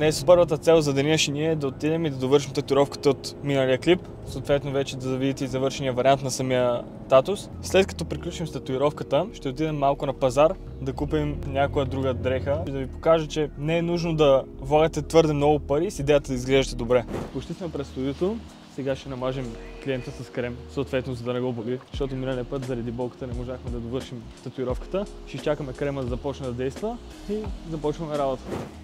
Днес първата цел за деня ще ни е да отидем и да довършим татуировката от миналия клип. Съответно вече да видите и завършения вариант на самия татус. След като приключим с татуировката, ще отидем малко на пазар да купим някоя друга дреха и да ви покажа, че не е нужно да влагате твърде много пари с идеята да изглеждате добре. Почти сме пред студиото. Сега ще намажем клиента с крем, съответно за да не го боли, защото миналия път заради болката не можахме да довършим татуировката. Ще изчакаме крема да започне да действа и започваме работа.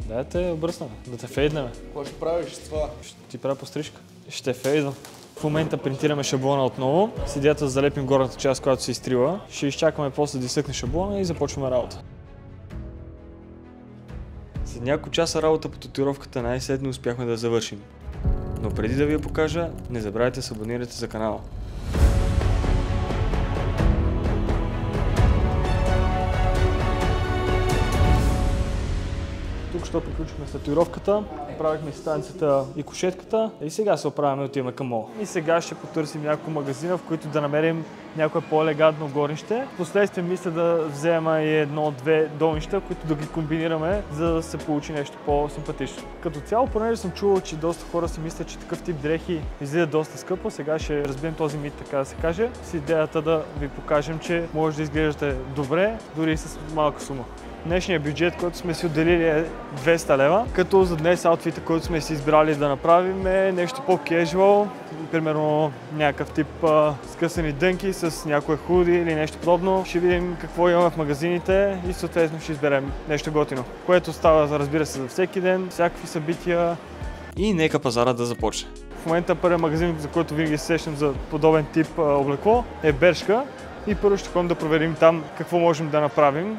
Да те обръснаме, да те фейднем. Какво ще правиш с това? Ще ти правя пострижка. Ще фейдвам. В момента принтираме шаблона отново, с идеята да залепим горната част, която се изтрила. Ще изчакаме после да изсъхне шаблона и започваме работа. След няколко часа работа по татуировката най-сетне успяхме да завършим. Но преди да ви я покажа, не забравяйте да се абонирате за канала. Тук ще приключихме с татуировката, направихме станцията и кушетката и сега се оправяме и отиваме към мола. И сега ще потърсим няколко магазина, в които да намерим някое по-елегантно горнище. Впоследствие мисля да взема и едно-две долнища, които да ги комбинираме, за да се получи нещо по-симпатично. Като цяло, понеже съм чувал, че доста хора си мислят, че такъв тип дрехи излизат доста скъпо, сега ще разбием този мит, така да се каже, с идеята да ви покажем, че може да изглеждате добре, дори и с малка сума. Днешният бюджет, който сме си отделили е 200 лева, като за днес аутфита, който сме си избрали да направим е нещо по-кежуал, примерно някакъв тип скъсани дънки с някое худи или нещо подобно. Ще видим какво имаме в магазините и съответно ще изберем нещо готино, което става, разбира се, за всеки ден, всякакви събития и нека пазара да започне. В момента първият магазин, за който винаги се сещам за подобен тип облекло е Бершка и първо ще ходим да проверим там какво можем да направим.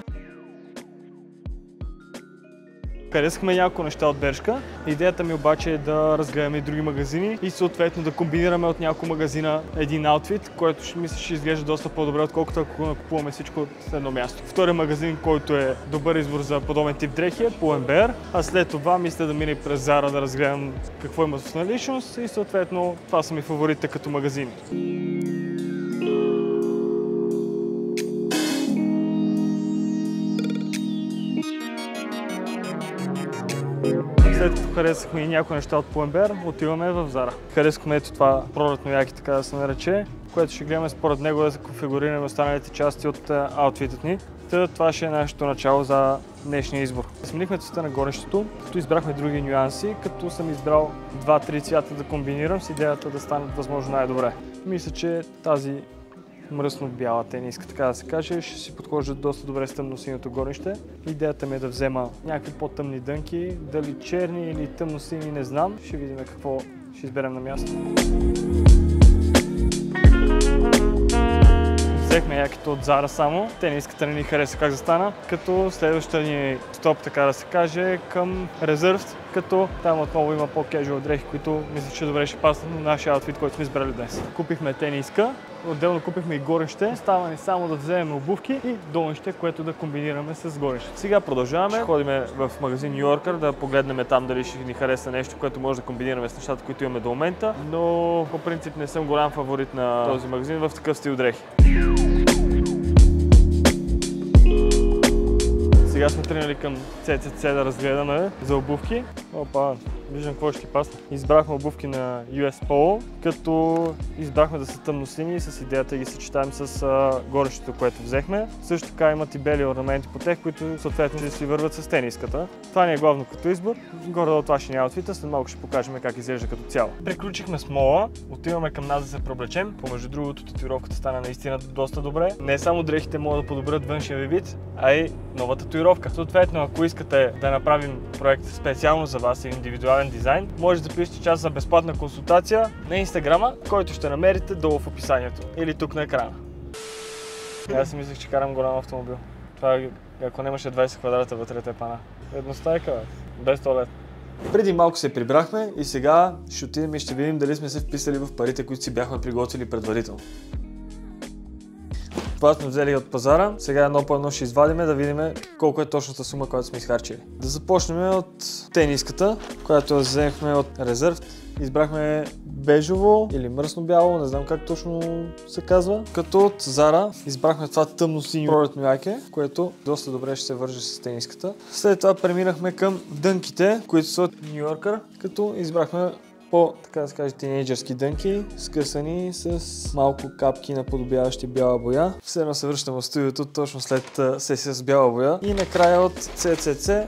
Харесахме няколко неща от Бершка. Идеята ми обаче е да разгледаме и други магазини и съответно да комбинираме от няколко магазина един аутфит, който ще изглежда доста по-добре, отколкото ако накупуваме всичко от едно място. Втория магазин, който е добър избор за подобен тип дрехи е Pull&Bear, а след това мисля да мина през Zara да разгледам какво има в наличност и съответно това са ми фаворитите като магазини. След като харесахме и някои неща от Pull&Bear, отиваме в Zara. Харесахме ето това пролетно яки, така да се нарече, което ще гледаме според него да се конфигурираме останалите части от аутфитът ни. Това ще е нашето начало за днешния избор. Сменихме цвета на горещето, като избрахме други нюанси, като съм избрал 2-3 цвята да комбинирам с идеята да станат възможно най-добре. Мисля, че тази мръсно-бяла тениска, така да се каже, ще си подхожда доста добре с тъмносиньото горнище. Идеята ми е да взема някакви по-тъмни дънки, дали черни или тъмносини, не знам. Ще видим какво ще изберем на място. Взехме яките от Zara само. Тениската не ни хареса как застана, като следващата ни стоп, така да се каже, към Reserved, като там отново има по-кежуал дрехи, които мисля, че добре ще паснат на нашия аутфит, който сме избрали днес. Купихме тениска, отделно купихме и горище. Става ни само да вземем обувки и долнище, което да комбинираме с горище. Сега продължаваме. Ще ходим в магазин New Yorker да погледнем там дали ще ни хареса нещо, което може да комбинираме с нещата, които имаме до момента, но по принцип не съм голям фаворит на този магазин в такъв стил дрехи. Сега сме тръгнали към CCC да разгледаме за обувки. Опа, виждам какво ще ти пасне. Избрахме обувки на US Polo, като избрахме да са тъмносини с идеята да ги съчетаем с горещето, което взехме. Също така имат и бели орнаменти по тях, които съответно ще си върват с тениската. Това ни е главно като избор. Горе-долу това ще ни е аутфита, след малко ще покажем как изглежда като цяло. Приключихме с мола, отиваме към нас да се проблечем. Помежду другото, татуировката стана наистина доста добре. Не само дрехите могат да подобрят външния ви вид, а и нова татуировка. Съответно, ако искате да направим проект специално за вас и индивидуален дизайн, може да запишете час за безплатна консултация на Инстаграма, който ще намерите долу в описанието или тук на екрана. Аз си мислех, че карам голям автомобил. Това, ако нямаше 20 квадрата вътре, те пана. Едностайка, без туалет. Преди малко се прибрахме и сега ще отидем и ще видим дали сме се вписали в парите, които си бяхме приготвили предварително. Това сме взели от пазара. Сега едно по едно ще извадиме да видим колко е точната сума, която сме изхарчили. Да започнем от тениската, която взехме от резерв. Избрахме бежово или мръсно бяло, не знам как точно се казва. Като от Zara избрахме това тъмно синьо пролетно яке, което доста добре ще се върже с тениската. След това преминахме към дънките, които са от New Yorker, като избрахме така да се каже, тинейджърски дънки, скъсани с малко капки наподобяващи бяла боя. Все едно се връщам в студиото точно след сесия с бяла боя. И накрая от CCC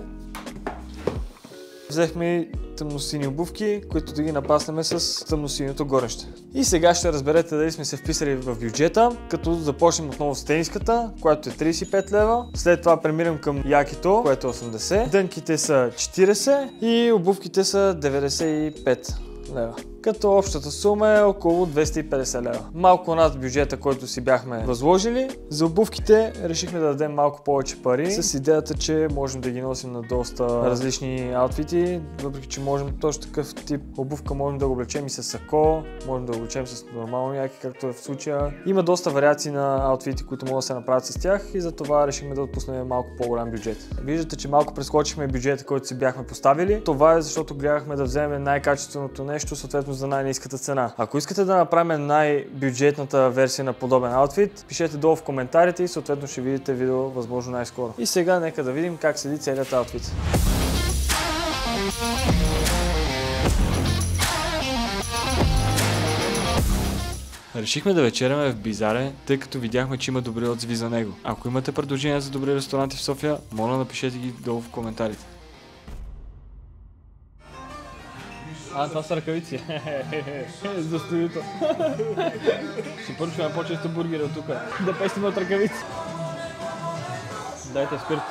взехме тъмносини обувки, които да ги напаснем с тъмносиньото горище. И сега ще разберете дали сме се вписали в бюджета, като започнем отново с тениската, която е 35 лева. След това преминем към якито, което е 80. Дънките са 40 и обувките са 95 лева. Като общата сума е около 250 лева. Малко над бюджета, който си бяхме възложили. За обувките решихме да дадем малко повече пари с идеята, че можем да ги носим на доста различни аутфити, въпреки че можем точно такъв тип обувка можем да го облечем и с сако, можем да го облечем с нормално яки, както е в случая. Има доста вариации на аутфити, които могат да се направят с тях и затова решихме да отпуснем малко по-голям бюджет. Виждате, че малко прескочихме бюджета, който си бяхме поставили. Това е защото гледахме да вземем най-качественото нещо, съответно за най-ниската цена. Ако искате да направим най-бюджетната версия на подобен аутфит, пишете долу в коментарите и съответно ще видите видео възможно най-скоро. И сега нека да видим как седи целият аутфит. Решихме да вечеряме в Бизаре, тъй като видяхме, че има добри отзиви за него. Ако имате предложения за добри ресторанти в София, моля напишете ги долу в коментарите. Това са ръкавици. За студиото. Ще поръчваме по-често бургери от тук. Да пестим от ръкавици. Дайте спирт.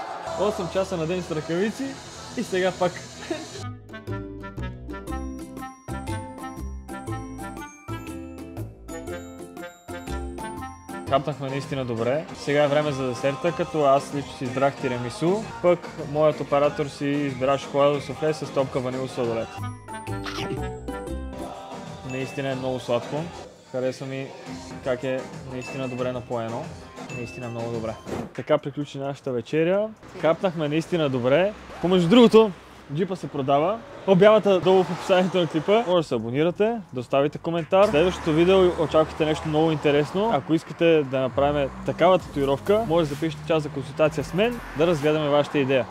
8 часа на ден с ръкавици и сега пак. Хапнахме наистина добре. Сега е време за десерта, като аз лично си избрах тирамису, пък моят оператор си избра шоколадово суфле с топка ванило сладолед. Наистина е много сладко. Харесва ми как е наистина добре напоено. Наистина много добре. Така приключи нашата вечеря. Хапнахме наистина добре. Помежду другото, джипа се продава. Обявата долу в описанието на клипа. Може да се абонирате, да оставите коментар. В следващото видео очаквате нещо много интересно. Ако искате да направим такава татуировка, може да запишете час за консултация с мен, да разгледаме вашата идея.